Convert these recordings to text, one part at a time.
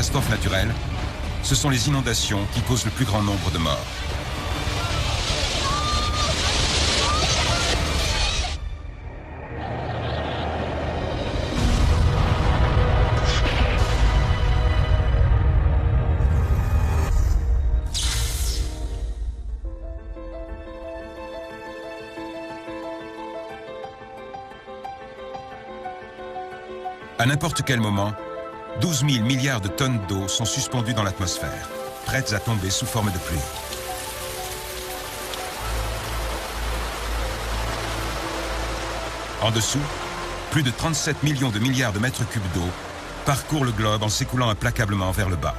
catastrophe naturelle, ce sont les inondations qui causent le plus grand nombre de morts. À n'importe quel moment, 12 000 milliards de tonnes d'eau sont suspendues dans l'atmosphère, prêtes à tomber sous forme de pluie. En dessous, plus de 37 millions de milliards de mètres cubes d'eau parcourent le globe en s'écoulant implacablement vers le bas.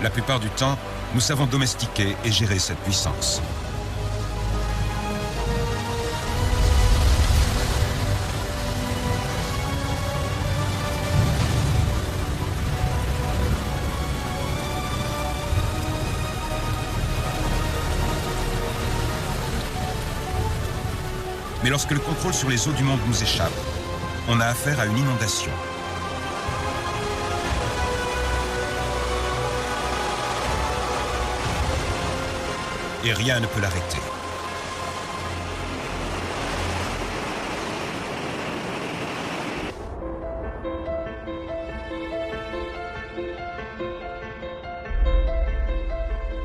La plupart du temps, nous savons domestiquer et gérer cette puissance. Mais lorsque le contrôle sur les eaux du monde nous échappe, on a affaire à une inondation. Et rien ne peut l'arrêter.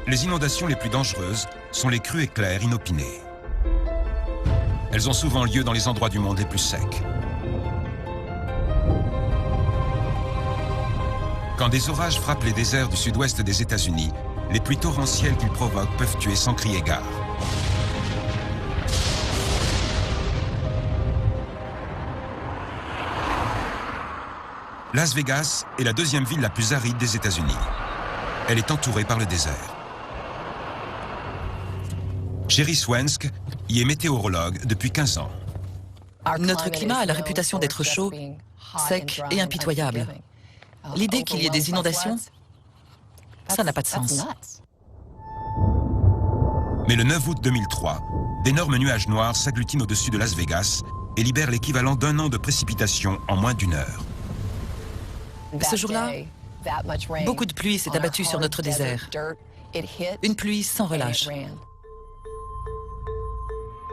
Les inondations les plus dangereuses sont les crues éclairs inopinées. Elles ont souvent lieu dans les endroits du monde les plus secs. Quand des orages frappent les déserts du sud-ouest des États-Unis, les pluies torrentielles qu'ils provoquent peuvent tuer sans crier gare. Las Vegas est la deuxième ville la plus aride des États-Unis. Elle est entourée par le désert. Sherry Swensk y est météorologue depuis 15 ans. Notre climat a la réputation d'être chaud, sec et impitoyable. L'idée qu'il y ait des inondations, ça n'a pas de sens. Mais le 9 août 2003, d'énormes nuages noirs s'agglutinent au-dessus de Las Vegas et libèrent l'équivalent d'un an de précipitations en moins d'une heure. Ce jour-là, beaucoup de pluie s'est abattue sur notre désert. Une pluie sans relâche.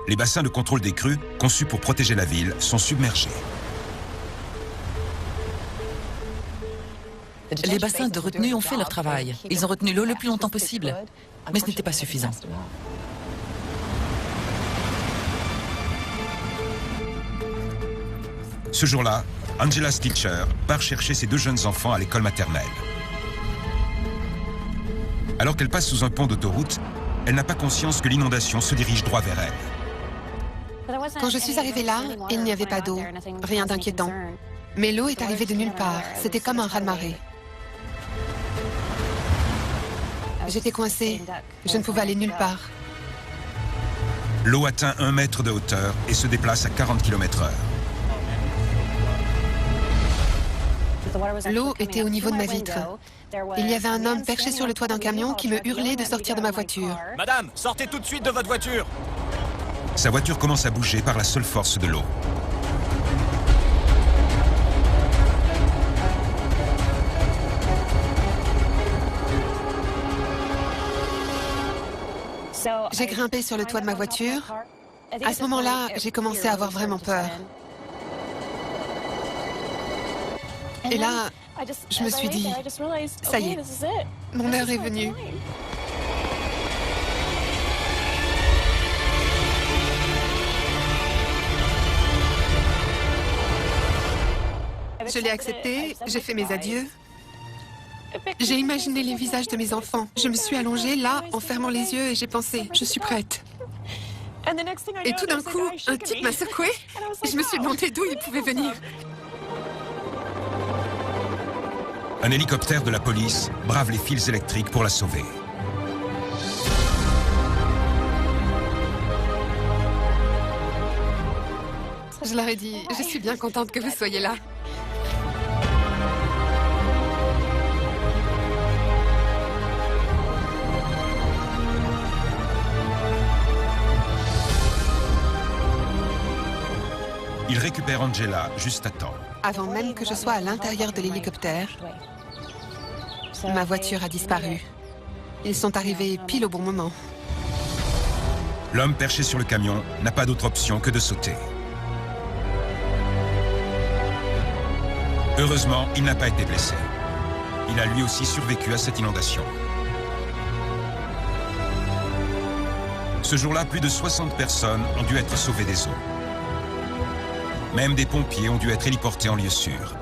Les bassins de contrôle des crues, conçus pour protéger la ville, sont submergés. Les bassins de retenue ont fait leur travail. Ils ont retenu l'eau le plus longtemps possible, mais ce n'était pas suffisant. Ce jour-là, Angela Stitcher part chercher ses deux jeunes enfants à l'école maternelle. Alors qu'elle passe sous un pont d'autoroute, elle n'a pas conscience que l'inondation se dirige droit vers elle. Quand je suis arrivée là, il n'y avait pas d'eau, rien d'inquiétant. Mais l'eau est arrivée de nulle part, c'était comme un raz-de-marée. J'étais coincée, je ne pouvais aller nulle part. L'eau atteint 1 mètre de hauteur et se déplace à 40 km/h. L'eau était au niveau de ma vitre. Il y avait un homme perché sur le toit d'un camion qui me hurlait de sortir de ma voiture. Madame, sortez tout de suite de votre voiture! Sa voiture commence à bouger par la seule force de l'eau. J'ai grimpé sur le toit de ma voiture. À ce moment-là, j'ai commencé à avoir vraiment peur. Et là, je me suis dit, ça y est, mon heure est venue. Je l'ai accepté, j'ai fait mes adieux. J'ai imaginé les visages de mes enfants. Je me suis allongée là, en fermant les yeux, et j'ai pensé, je suis prête. Et tout d'un coup, un type m'a secouée, et je me suis demandé d'où il pouvait venir. Un hélicoptère de la police brave les fils électriques pour la sauver. Je leur ai dit, je suis bien contente que vous soyez là. Ils récupèrent Angela juste à temps. Avant même que je sois à l'intérieur de l'hélicoptère, ma voiture a disparu. Ils sont arrivés pile au bon moment. L'homme perché sur le camion n'a pas d'autre option que de sauter. Heureusement, il n'a pas été blessé. Il a lui aussi survécu à cette inondation. Ce jour-là, plus de 60 personnes ont dû être sauvées des eaux. Même des pompiers ont dû être héliportés en lieu sûr.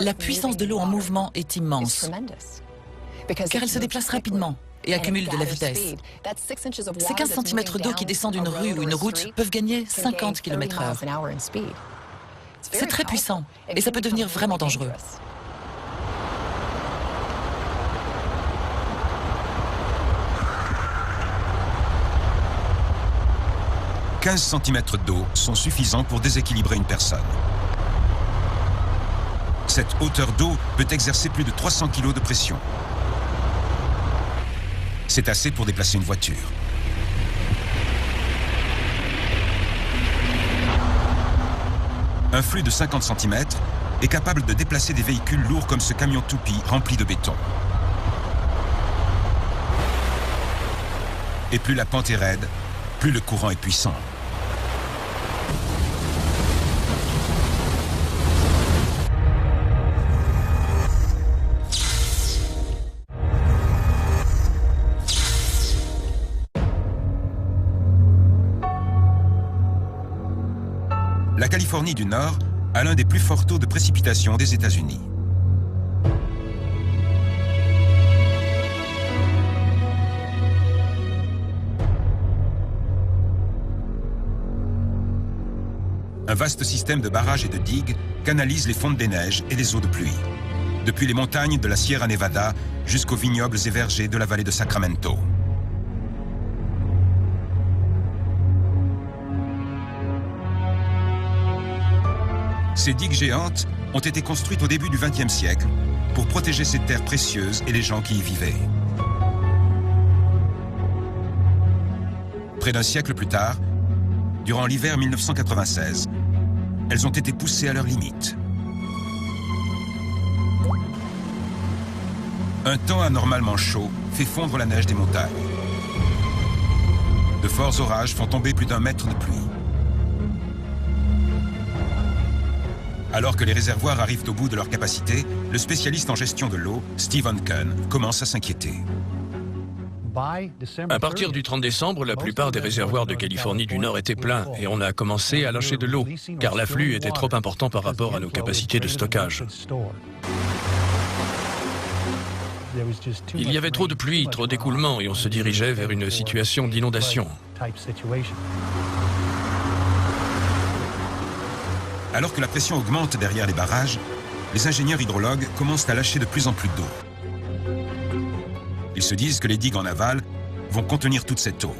La puissance de l'eau en mouvement est immense, car elle se déplace rapidement et accumule de la vitesse. Ces 15 cm d'eau qui descendent d'une rue ou une route peuvent gagner 50 km/h. C'est très puissant et ça peut devenir vraiment dangereux. « 15 cm d'eau sont suffisants pour déséquilibrer une personne. Cette hauteur d'eau peut exercer plus de 300 kg de pression. C'est assez pour déplacer une voiture. Un flux de 50 cm est capable de déplacer des véhicules lourds comme ce camion toupie rempli de béton. Et plus la pente est raide, plus le courant est puissant. La Californie du Nord a l'un des plus forts taux de précipitation des États-Unis. Un vaste système de barrages et de digues canalise les fontes des neiges et les eaux de pluie, depuis les montagnes de la Sierra Nevada jusqu'aux vignobles et vergers de la vallée de Sacramento. Ces digues géantes ont été construites au début du XXe siècle pour protéger ces terres précieuses et les gens qui y vivaient. Près d'un siècle plus tard, durant l'hiver 1996, elles ont été poussées à leurs limites. Un temps anormalement chaud fait fondre la neige des montagnes. De forts orages font tomber plus d'1 mètre de pluie. Alors que les réservoirs arrivent au bout de leur capacité, le spécialiste en gestion de l'eau, Stephen Kuhn, commence à s'inquiéter. À partir du 30 décembre, la plupart des réservoirs de Californie du Nord étaient pleins et on a commencé à lâcher de l'eau, car l'afflux était trop important par rapport à nos capacités de stockage. Il y avait trop de pluie, trop d'écoulement et on se dirigeait vers une situation d'inondation. Alors que la pression augmente derrière les barrages, les ingénieurs hydrologues commencent à lâcher de plus en plus d'eau. Ils se disent que les digues en aval vont contenir toute cette eau.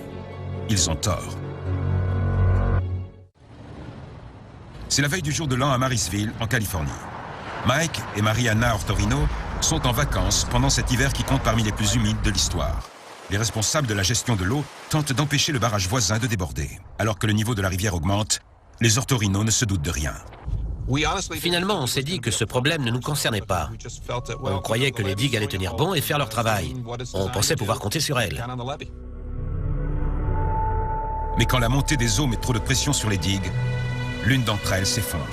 Ils ont tort. C'est la veille du jour de l'an à Marysville, en Californie. Mike et Mariana Ortorino sont en vacances pendant cet hiver qui compte parmi les plus humides de l'histoire. Les responsables de la gestion de l'eau tentent d'empêcher le barrage voisin de déborder. Alors que le niveau de la rivière augmente, les Ortorino ne se doutent de rien. Finalement, on s'est dit que ce problème ne nous concernait pas. On croyait que les digues allaient tenir bon et faire leur travail. On pensait pouvoir compter sur elles. Mais quand la montée des eaux met trop de pression sur les digues, l'une d'entre elles s'effondre.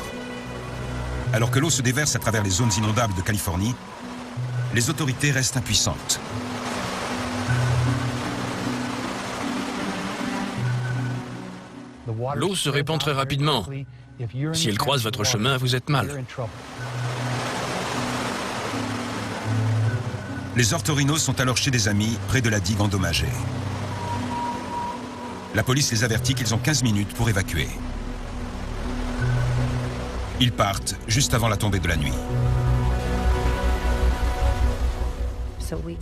Alors que l'eau se déverse à travers les zones inondables de Californie, les autorités restent impuissantes. L'eau se répand très rapidement. Si elle croise votre chemin, vous êtes mal. Les Ortorinos sont alors chez des amis, près de la digue endommagée. La police les avertit qu'ils ont 15 minutes pour évacuer. Ils partent juste avant la tombée de la nuit.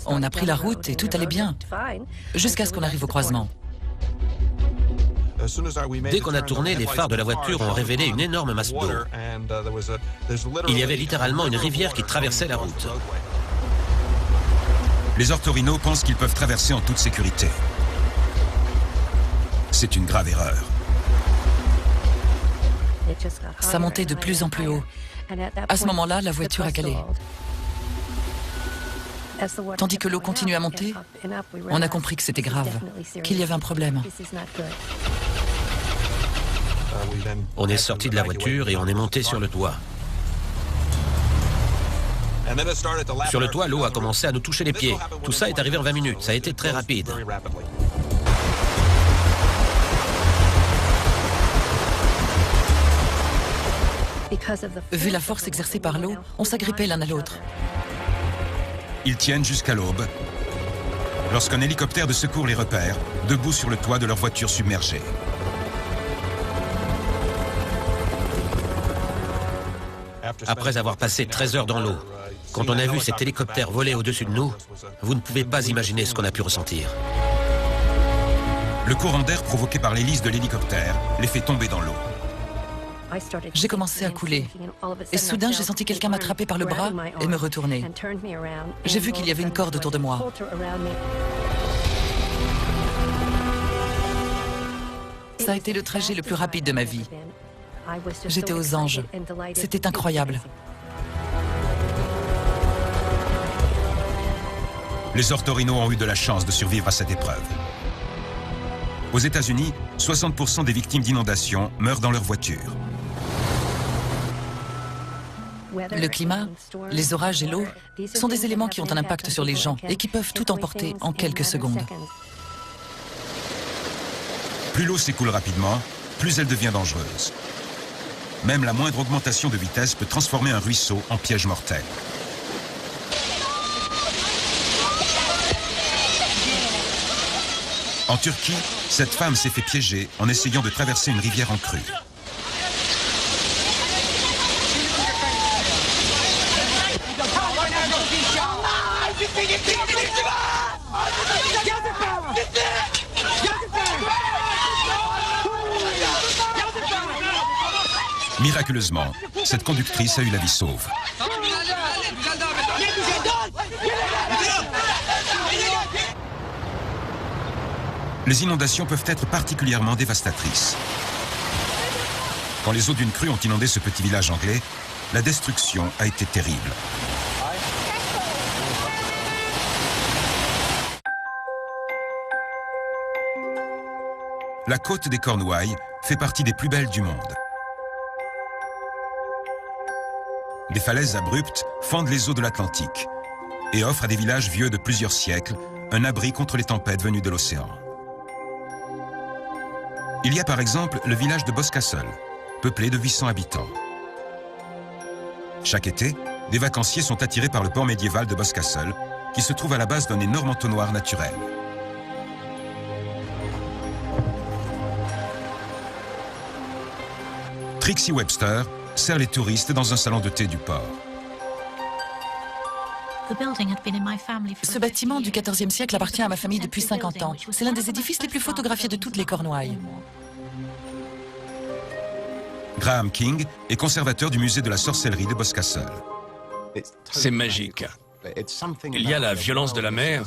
On a pris la route et tout allait bien, jusqu'à ce qu'on arrive au croisement. Dès qu'on a tourné, les phares de la voiture ont révélé une énorme masse d'eau. Il y avait littéralement une rivière qui traversait la route. Les Ortorinos pensent qu'ils peuvent traverser en toute sécurité. C'est une grave erreur. Ça montait de plus en plus haut. À ce moment-là, la voiture a calé. Tandis que l'eau continue à monter, on a compris que c'était grave, qu'il y avait un problème. On est sorti de la voiture et on est monté sur le toit. Sur le toit, l'eau a commencé à nous toucher les pieds. Tout ça est arrivé en 20 minutes. Ça a été très rapide. Vu la force exercée par l'eau, on s'agrippait l'un à l'autre. Ils tiennent jusqu'à l'aube, lorsqu'un hélicoptère de secours les repère, debout sur le toit de leur voiture submergée. Après avoir passé 13 heures dans l'eau, quand on a vu cet hélicoptère voler au-dessus de nous, vous ne pouvez pas imaginer ce qu'on a pu ressentir. Le courant d'air provoqué par l'hélice de l'hélicoptère les fait tomber dans l'eau. J'ai commencé à couler. Et soudain, j'ai senti quelqu'un m'attraper par le bras et me retourner. J'ai vu qu'il y avait une corde autour de moi. Ça a été le trajet le plus rapide de ma vie. J'étais aux anges. C'était incroyable. Les orthorinos ont eu de la chance de survivre à cette épreuve. Aux États-Unis, 60% des victimes d'inondations meurent dans leur voiture. Le climat, les orages et l'eau sont des éléments qui ont un impact sur les gens et qui peuvent tout emporter en quelques secondes. Plus l'eau s'écoule rapidement, plus elle devient dangereuse. Même la moindre augmentation de vitesse peut transformer un ruisseau en piège mortel. En Turquie, cette femme s'est fait piéger en essayant de traverser une rivière en crue. Miraculeusement, cette conductrice a eu la vie sauve. Les inondations peuvent être particulièrement dévastatrices. Quand les eaux d'une crue ont inondé ce petit village anglais, la destruction a été terrible. La côte des Cornouailles fait partie des plus belles du monde. Des falaises abruptes fendent les eaux de l'Atlantique et offrent à des villages vieux de plusieurs siècles un abri contre les tempêtes venues de l'océan. Il y a par exemple le village de Boscastle, peuplé de 800 habitants. Chaque été, des vacanciers sont attirés par le port médiéval de Boscastle, qui se trouve à la base d'un énorme entonnoir naturel. Trixie Webster sert les touristes dans un salon de thé du port. Ce bâtiment du XIVe siècle appartient à ma famille depuis 50 ans. C'est l'un des édifices les plus photographiés de toutes les Cornouailles. Graham King est conservateur du musée de la sorcellerie de Boscastle. C'est magique. Il y a la violence de la mer,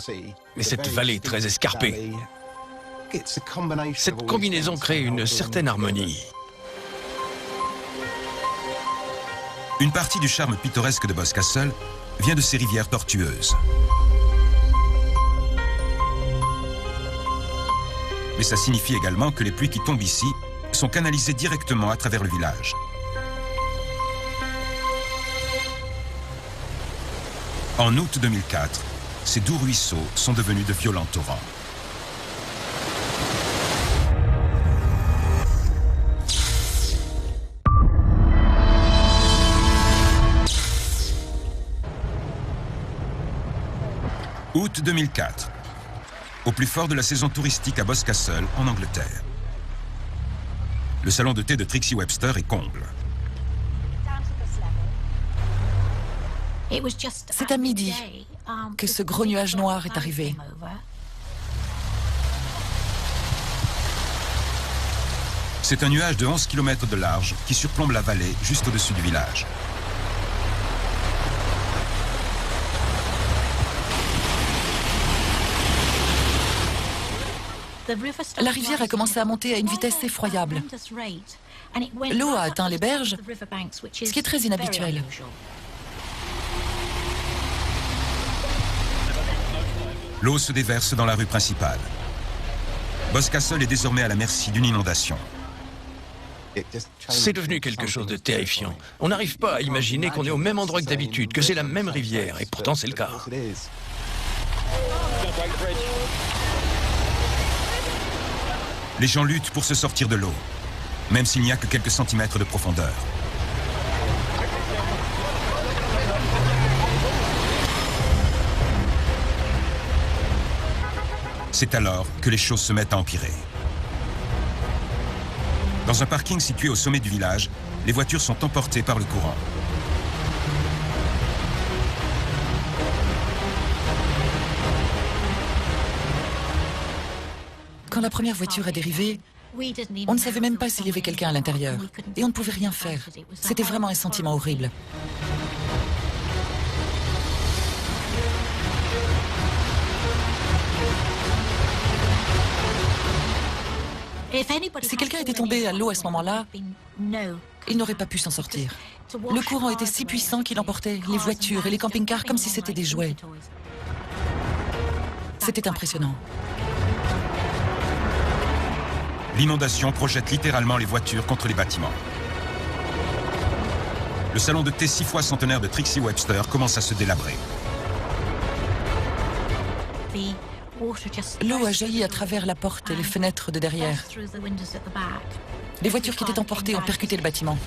mais cette vallée très escarpée. Cette combinaison crée une certaine harmonie. Une partie du charme pittoresque de Boscastle vient de ces rivières tortueuses. Mais ça signifie également que les pluies qui tombent ici sont canalisées directement à travers le village. En août 2004, ces doux ruisseaux sont devenus de violents torrents. Août 2004, au plus fort de la saison touristique à Boscastle, en Angleterre. Le salon de thé de Trixie Webster est comble. C'est à midi que ce gros nuage noir est arrivé. C'est un nuage de 11 km de large qui surplombe la vallée juste au-dessus du village. La rivière a commencé à monter à une vitesse effroyable. L'eau a atteint les berges, ce qui est très inhabituel. L'eau se déverse dans la rue principale. Boscastle est désormais à la merci d'une inondation. C'est devenu quelque chose de terrifiant. On n'arrive pas à imaginer qu'on est au même endroit que d'habitude, que c'est la même rivière, et pourtant c'est le cas. Les gens luttent pour se sortir de l'eau, même s'il n'y a que quelques centimètres de profondeur. C'est alors que les choses se mettent à empirer. Dans un parking situé au sommet du village, les voitures sont emportées par le courant. Quand la première voiture a dérivé, on ne savait même pas s'il y avait quelqu'un à l'intérieur. Et on ne pouvait rien faire. C'était vraiment un sentiment horrible. Si quelqu'un était tombé à l'eau à ce moment-là, il n'aurait pas pu s'en sortir. Le courant était si puissant qu'il emportait les voitures et les camping-cars comme si c'était des jouets. C'était impressionnant. L'inondation projette littéralement les voitures contre les bâtiments. Le salon de thé 6 fois centenaire de Trixie Webster commence à se délabrer. L'eau a jailli à travers la porte et les fenêtres de derrière. Les voitures qui étaient emportées ont percuté le bâtiment.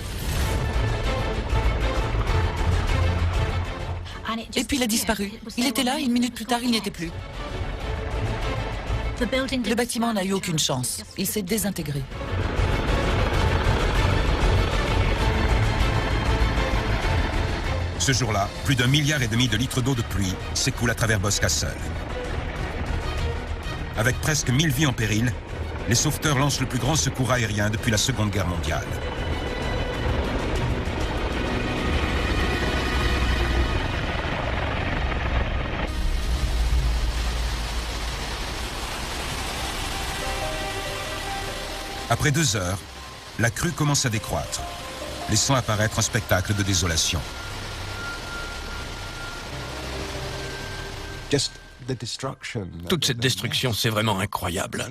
Et puis il a disparu. Il était là, 1 minute plus tard, il n'y était plus. Le bâtiment n'a eu aucune chance. Il s'est désintégré. Ce jour-là, plus d'1,5 milliard de litres d'eau de pluie s'écoulent à travers Boscastle. Avec presque 1000 vies en péril, les sauveteurs lancent le plus grand secours aérien depuis la Seconde Guerre mondiale. Après 2 heures, la crue commence à décroître, laissant apparaître un spectacle de désolation. Toute cette destruction, c'est vraiment incroyable.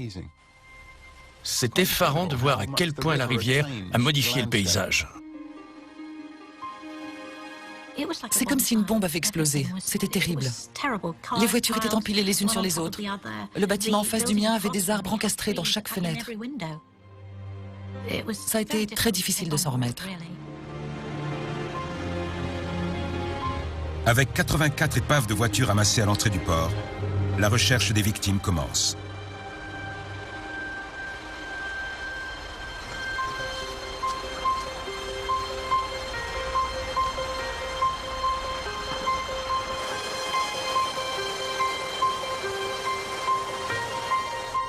C'est effarant de voir à quel point la rivière a modifié le paysage. C'est comme si une bombe avait explosé. C'était terrible. Les voitures étaient empilées les unes sur les autres. Le bâtiment en face du mien avait des arbres encastrés dans chaque fenêtre. Ça a été très difficile de s'en remettre. Avec 84 épaves de voitures amassées à l'entrée du port, la recherche des victimes commence.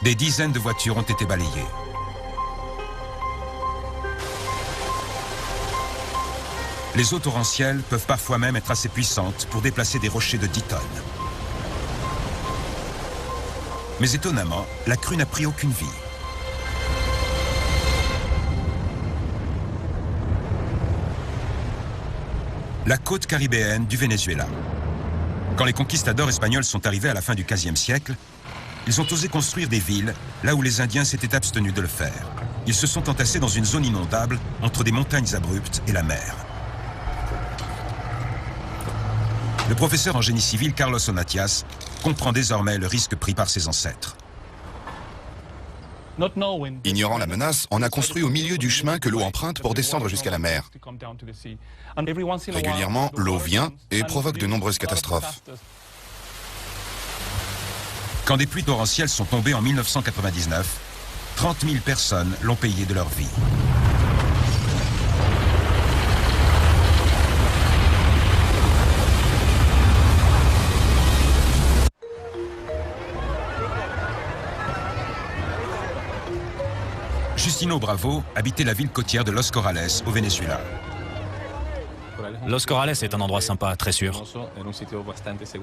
Des dizaines de voitures ont été balayées. Les eaux torrentielles peuvent parfois même être assez puissantes pour déplacer des rochers de 10 tonnes. Mais étonnamment, la crue n'a pris aucune vie. La côte caribéenne du Venezuela. Quand les conquistadors espagnols sont arrivés à la fin du XVe siècle, ils ont osé construire des villes là où les Indiens s'étaient abstenus de le faire. Ils se sont entassés dans une zone inondable entre des montagnes abruptes et la mer. Le professeur en génie civil Carlos Onatias comprend désormais le risque pris par ses ancêtres. Ignorant la menace, on a construit au milieu du chemin que l'eau emprunte pour descendre jusqu'à la mer. Régulièrement, l'eau vient et provoque de nombreuses catastrophes. Quand des pluies torrentielles sont tombées en 1999, 30 000 personnes l'ont payé de leur vie. Justino Bravo habitait la ville côtière de Los Corrales, au Venezuela. Los Corrales est un endroit sympa, très sûr.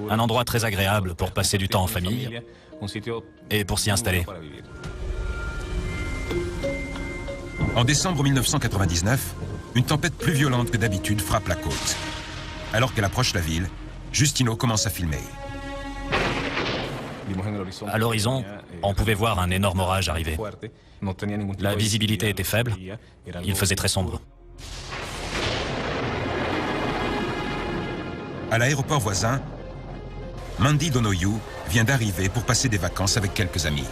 Un endroit très agréable pour passer du temps en famille et pour s'y installer. En décembre 1999, une tempête plus violente que d'habitude frappe la côte. Alors qu'elle approche la ville, Justino commence à filmer. À l'horizon, on pouvait voir un énorme orage arriver. La visibilité était faible, il faisait très sombre. À l'aéroport voisin, Mandy Donoyu vient d'arriver pour passer des vacances avec quelques amis.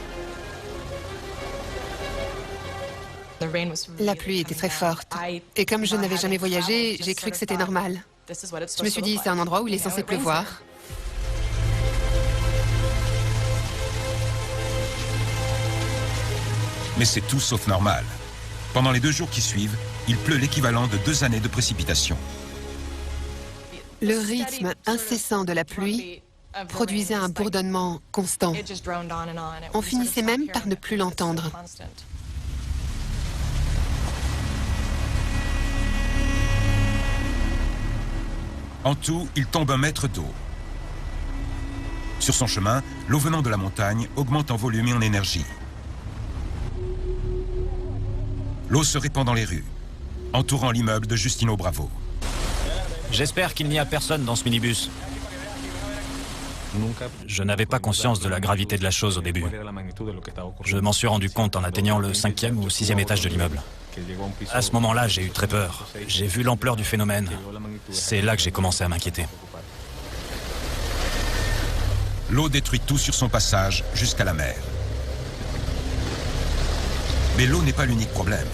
La pluie était très forte. Et comme je n'avais jamais voyagé, j'ai cru que c'était normal. Je me suis dit, c'est un endroit où il est censé pleuvoir. Mais c'est tout sauf normal. Pendant les 2 jours qui suivent, il pleut l'équivalent de 2 années de précipitation. Le rythme incessant de la pluie produisait un bourdonnement constant. On finissait même par ne plus l'entendre. En tout, il tombe 1 mètre d'eau. Sur son chemin, l'eau venant de la montagne augmente en volume et en énergie. L'eau se répand dans les rues, entourant l'immeuble de Justino Bravo. J'espère qu'il n'y a personne dans ce minibus. Je n'avais pas conscience de la gravité de la chose au début. Je m'en suis rendu compte en atteignant le 5e ou 6e étage de l'immeuble. À ce moment-là, j'ai eu très peur. J'ai vu l'ampleur du phénomène. C'est là que j'ai commencé à m'inquiéter. L'eau détruit tout sur son passage jusqu'à la mer. Mais l'eau n'est pas l'unique problème.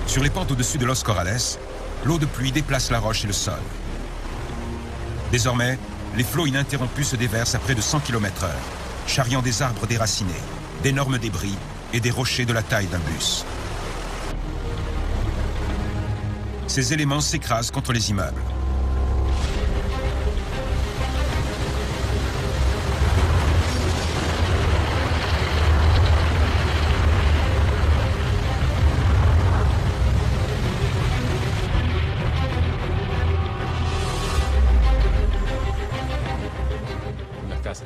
Sur les pentes au-dessus de Los Corrales, l'eau de pluie déplace la roche et le sol. Désormais, les flots ininterrompus se déversent à près de 100 km/h, charriant des arbres déracinés, d'énormes débris et des rochers de la taille d'un bus. Ces éléments s'écrasent contre les immeubles.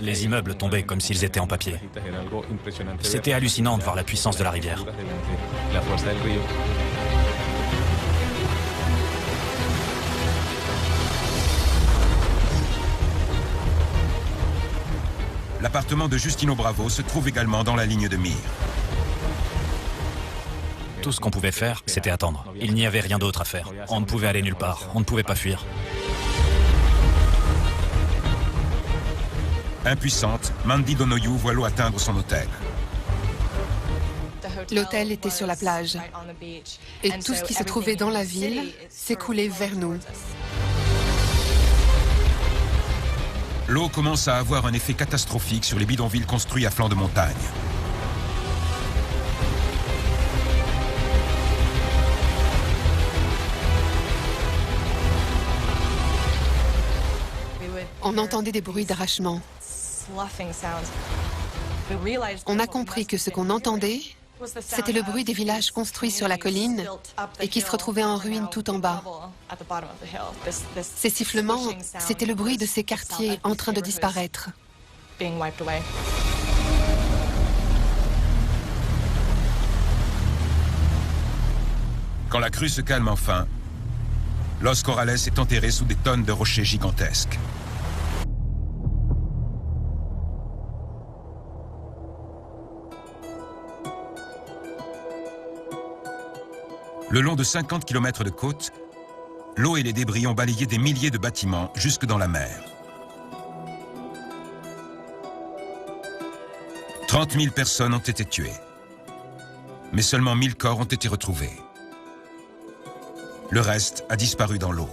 Les immeubles tombaient comme s'ils étaient en papier. C'était hallucinant de voir la puissance de la rivière. L'appartement de Justino Bravo se trouve également dans la ligne de mire. Tout ce qu'on pouvait faire, c'était attendre. Il n'y avait rien d'autre à faire. On ne pouvait aller nulle part. On ne pouvait pas fuir. Impuissante, Mandy Donoyu voit l'eau atteindre son hôtel. L'hôtel était sur la plage. Et tout ce qui se trouvait dans la ville s'écoulait vers nous. L'eau commence à avoir un effet catastrophique sur les bidonvilles construits à flanc de montagne. On entendait des bruits d'arrachement. On a compris que ce qu'on entendait, c'était le bruit des villages construits sur la colline et qui se retrouvaient en ruine tout en bas. Ces sifflements, c'était le bruit de ces quartiers en train de disparaître. Quand la crue se calme enfin, Los Corrales est enterré sous des tonnes de rochers gigantesques. Le long de 50 km de côte, l'eau et les débris ont balayé des milliers de bâtiments jusque dans la mer. 30 000 personnes ont été tuées. Mais seulement 1000 corps ont été retrouvés. Le reste a disparu dans l'eau.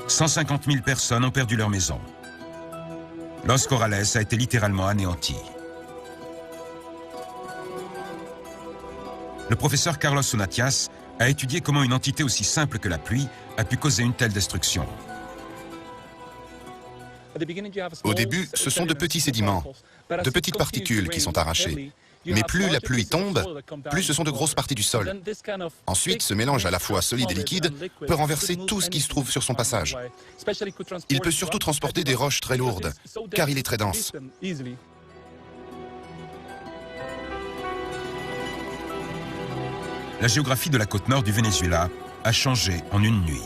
150 000 personnes ont perdu leur maison. Los Corrales a été littéralement anéanti. Le professeur Carlos Sonatias a étudié comment une entité aussi simple que la pluie a pu causer une telle destruction. Au début, ce sont de petits sédiments, de petites particules qui sont arrachées. Mais plus la pluie tombe, plus ce sont de grosses parties du sol. Ensuite, ce mélange à la fois solide et liquide peut renverser tout ce qui se trouve sur son passage. Il peut surtout transporter des roches très lourdes, car il est très dense. La géographie de la côte nord du Venezuela a changé en une nuit.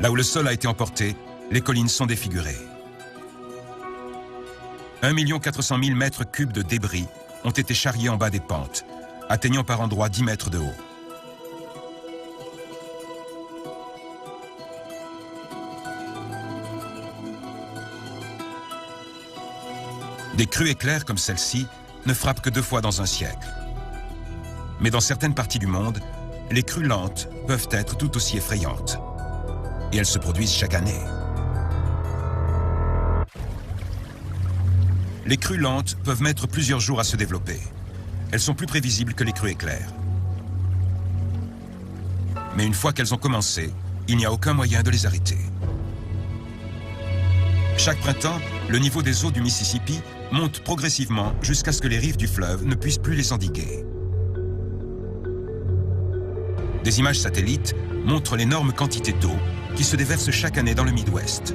Là où le sol a été emporté, les collines sont défigurées. 1 400 000 mètres cubes de débris ont été charriés en bas des pentes, atteignant par endroits 10 mètres de haut. Des crues éclairs comme celle-ci ne frappent que 2 fois dans un siècle. Mais dans certaines parties du monde, les crues lentes peuvent être tout aussi effrayantes. Et elles se produisent chaque année. Les crues lentes peuvent mettre plusieurs jours à se développer. Elles sont plus prévisibles que les crues éclairs. Mais une fois qu'elles ont commencé, il n'y a aucun moyen de les arrêter. Chaque printemps, le niveau des eaux du Mississippi monte progressivement jusqu'à ce que les rives du fleuve ne puissent plus les endiguer. Des images satellites montrent l'énorme quantité d'eau qui se déverse chaque année dans le Midwest.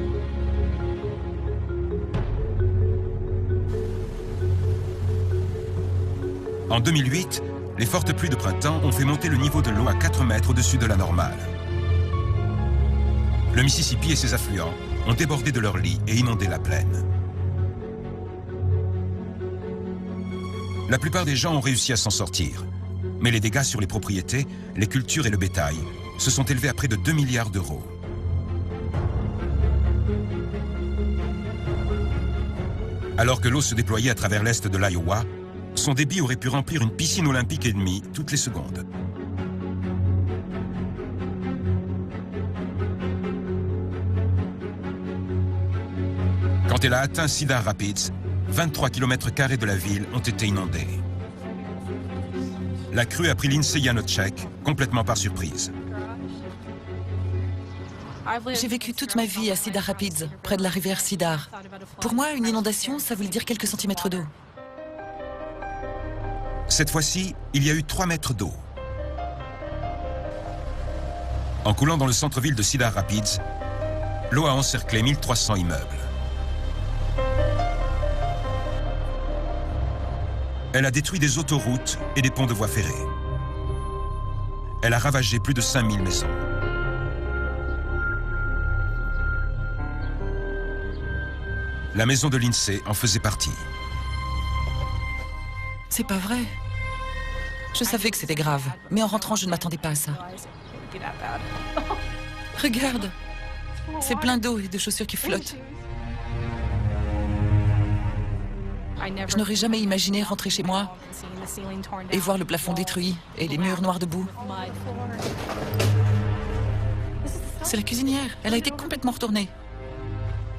En 2008, les fortes pluies de printemps ont fait monter le niveau de l'eau à 4 mètres au-dessus de la normale. Le Mississippi et ses affluents ont débordé de leur lit et inondé la plaine. La plupart des gens ont réussi à s'en sortir, mais les dégâts sur les propriétés, les cultures et le bétail se sont élevés à près de 2 milliards d'euros. Alors que l'eau se déployait à travers l'est de l'Iowa, son débit aurait pu remplir une piscine olympique et demie toutes les secondes. Quand elle a atteint Cedar Rapids, 23 km² de la ville ont été inondés. La crue a pris Lindsay Janocek complètement par surprise. J'ai vécu toute ma vie à Cedar Rapids, près de la rivière Cedar. Pour moi, une inondation, ça voulait dire quelques centimètres d'eau. Cette fois-ci, il y a eu 3 mètres d'eau. En coulant dans le centre-ville de Cedar Rapids, l'eau a encerclé 1300 immeubles. Elle a détruit des autoroutes et des ponts de voies ferrées. Elle a ravagé plus de 5000 maisons. La maison de Lindsay en faisait partie. C'est pas vrai. Je savais que c'était grave, mais en rentrant, je ne m'attendais pas à ça. Regarde, c'est plein d'eau et de chaussures qui flottent. Je n'aurais jamais imaginé rentrer chez moi et voir le plafond détruit et les murs noirs de boue. C'est la cuisinière. Elle a été complètement retournée.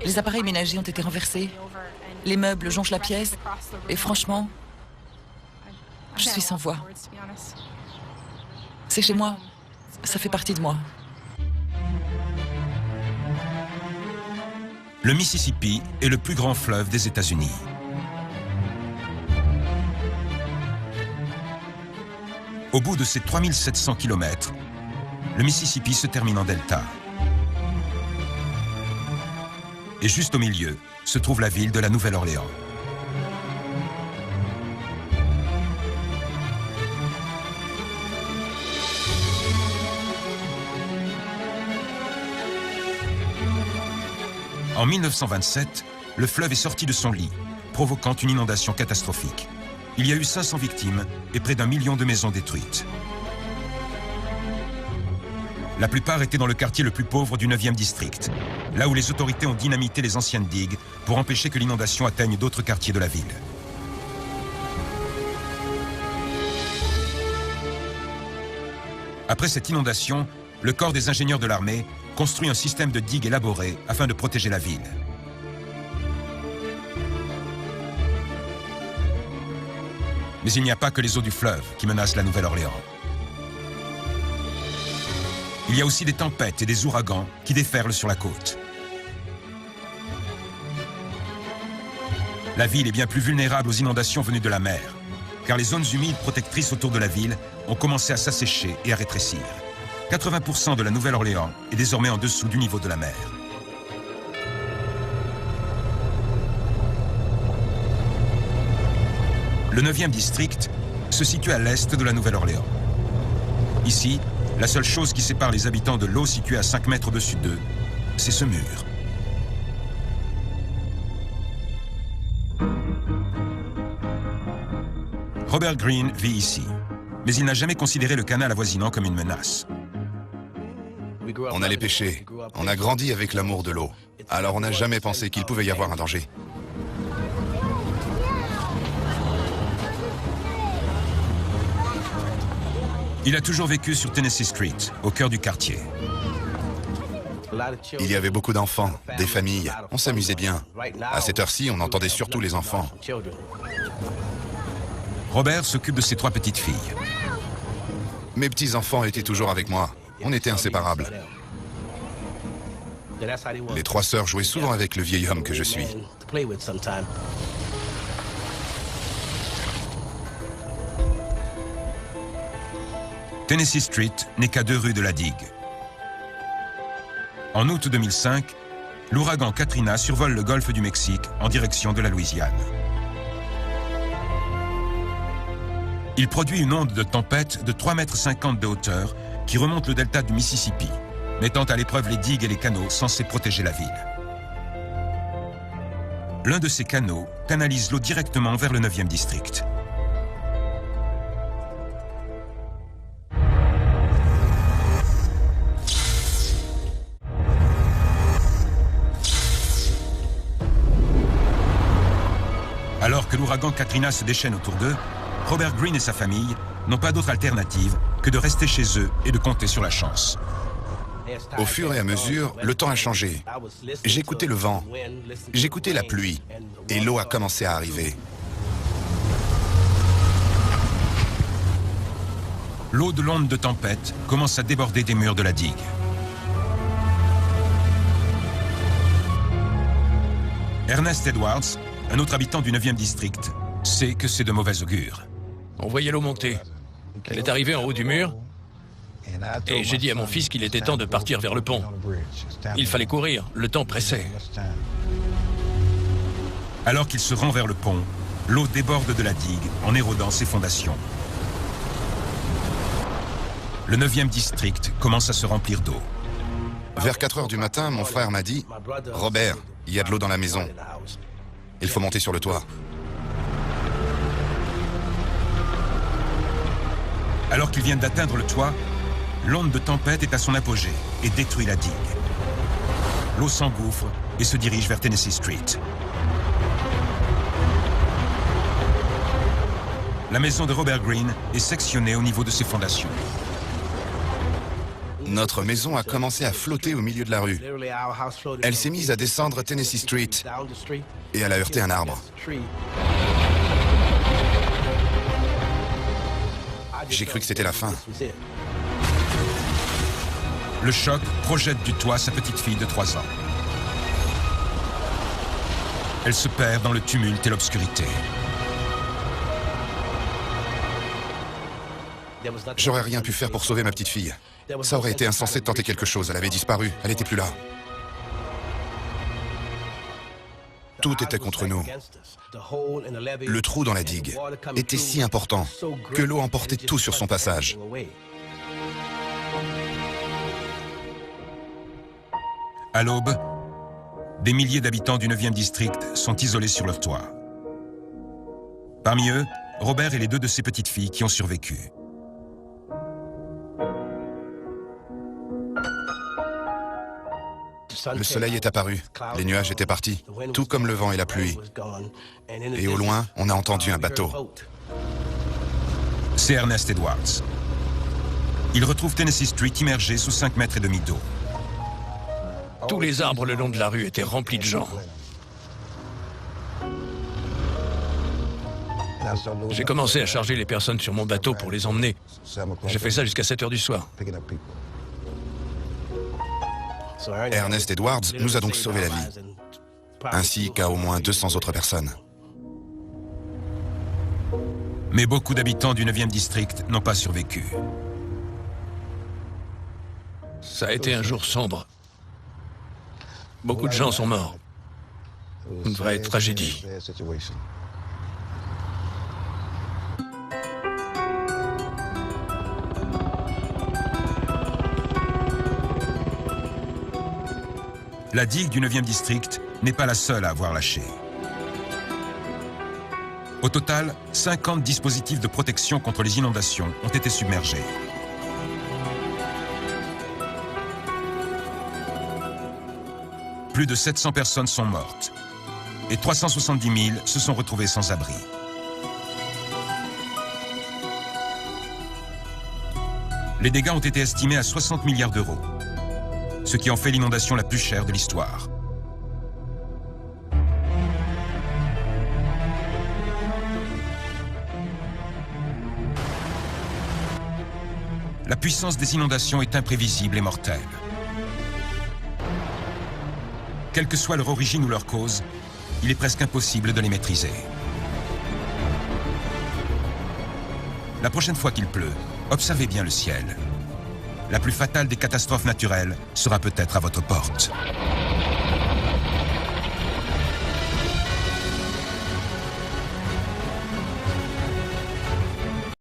Les appareils ménagers ont été renversés. Les meubles jonchent la pièce. Et franchement, je suis sans voix. C'est chez moi. Ça fait partie de moi. Le Mississippi est le plus grand fleuve des États-Unis. Au bout de ces 3700 km, le Mississippi se termine en delta. Et juste au milieu se trouve la ville de la Nouvelle-Orléans. En 1927, le fleuve est sorti de son lit, provoquant une inondation catastrophique. Il y a eu 500 victimes et près d'1 million de maisons détruites. La plupart étaient dans le quartier le plus pauvre du 9e district, là où les autorités ont dynamité les anciennes digues pour empêcher que l'inondation atteigne d'autres quartiers de la ville. Après cette inondation, le corps des ingénieurs de l'armée construit un système de digues élaboré afin de protéger la ville. Mais il n'y a pas que les eaux du fleuve qui menacent la Nouvelle-Orléans. Il y a aussi des tempêtes et des ouragans qui déferlent sur la côte. La ville est bien plus vulnérable aux inondations venues de la mer, car les zones humides protectrices autour de la ville ont commencé à s'assécher et à rétrécir. 80% de la Nouvelle-Orléans est désormais en dessous du niveau de la mer. Le 9e district se situe à l'est de la Nouvelle-Orléans. Ici, la seule chose qui sépare les habitants de l'eau située à 5 mètres au-dessus d'eux, c'est ce mur. Robert Greene vit ici, mais il n'a jamais considéré le canal avoisinant comme une menace. On allait pêcher. On a grandi avec l'amour de l'eau. Alors on n'a jamais pensé qu'il pouvait y avoir un danger. Il a toujours vécu sur Tennessee Street, au cœur du quartier. Il y avait beaucoup d'enfants, des familles. On s'amusait bien. À cette heure-ci, on entendait surtout les enfants. Robert s'occupe de ses 3 petites filles. Mes petits-enfants étaient toujours avec moi. On était inséparables. Les 3 sœurs jouaient souvent avec le vieil homme que je suis. Tennessee Street n'est qu'à 2 rues de la digue. En août 2005, l'ouragan Katrina survole le golfe du Mexique en direction de la Louisiane. Il produit une onde de tempête de 3,50 m de hauteur qui remonte le delta du Mississippi, mettant à l'épreuve les digues et les canaux censés protéger la ville. L'un de ces canaux canalise l'eau directement vers le 9e district. Alors que l'ouragan Katrina se déchaîne autour d'eux, Robert Greene et sa famille n'ont pas d'autre alternative que de rester chez eux et de compter sur la chance. Au fur et à mesure, le temps a changé. J'écoutais le vent, j'écoutais la pluie, et l'eau a commencé à arriver. L'eau de l'onde de tempête commence à déborder des murs de la digue. Ernest Edwards, un autre habitant du 9e district, sait que c'est de mauvais augure. On voyait l'eau monter. Elle est arrivée en haut du mur, et j'ai dit à mon fils qu'il était temps de partir vers le pont. Il fallait courir, le temps pressait. Alors qu'il se rend vers le pont, l'eau déborde de la digue en érodant ses fondations. Le 9e district commence à se remplir d'eau. Vers 4 heures du matin, mon frère m'a dit « Robert, il y a de l'eau dans la maison. Il faut monter sur le toit. » Alors qu'ils viennent d'atteindre le toit, l'onde de tempête est à son apogée et détruit la digue. L'eau s'engouffre et se dirige vers Tennessee Street. La maison de Robert Greene est sectionnée au niveau de ses fondations. Notre maison a commencé à flotter au milieu de la rue. Elle s'est mise à descendre Tennessee Street et elle a heurté un arbre. J'ai cru que c'était la fin. Le choc projette du toit sa petite fille de 3 ans. Elle se perd dans le tumulte et l'obscurité. J'aurais rien pu faire pour sauver ma petite fille. Ça aurait été insensé de tenter quelque chose. Elle avait disparu. Elle n'était plus là. Tout était contre nous. Le trou dans la digue était si important que l'eau emportait tout sur son passage. À l'aube, des milliers d'habitants du 9e district sont isolés sur leur toit. Parmi eux, Robert et les 2 de ses petites filles qui ont survécu. Le soleil est apparu, les nuages étaient partis, tout comme le vent et la pluie. Et au loin, on a entendu un bateau. C'est Ernest Edwards. Il retrouve Tennessee Street immergé sous 5,5 mètres d'eau. Tous les arbres le long de la rue étaient remplis de gens. J'ai commencé à charger les personnes sur mon bateau pour les emmener. J'ai fait ça jusqu'à 7 heures du soir. Ernest Edwards nous a donc sauvé la vie, ainsi qu'à au moins 200 autres personnes. Mais beaucoup d'habitants du 9e district n'ont pas survécu. Ça a été un jour sombre. Beaucoup de gens sont morts. Une vraie tragédie. La digue du 9e district n'est pas la seule à avoir lâché. Au total, 50 dispositifs de protection contre les inondations ont été submergés. Plus de 700 personnes sont mortes et 370 000 se sont retrouvées sans abri. Les dégâts ont été estimés à 60 milliards d'euros, ce qui en fait l'inondation la plus chère de l'histoire. La puissance des inondations est imprévisible et mortelle. Quelle que soit leur origine ou leur cause, il est presque impossible de les maîtriser. La prochaine fois qu'il pleut, observez bien le ciel. La plus fatale des catastrophes naturelles sera peut-être à votre porte.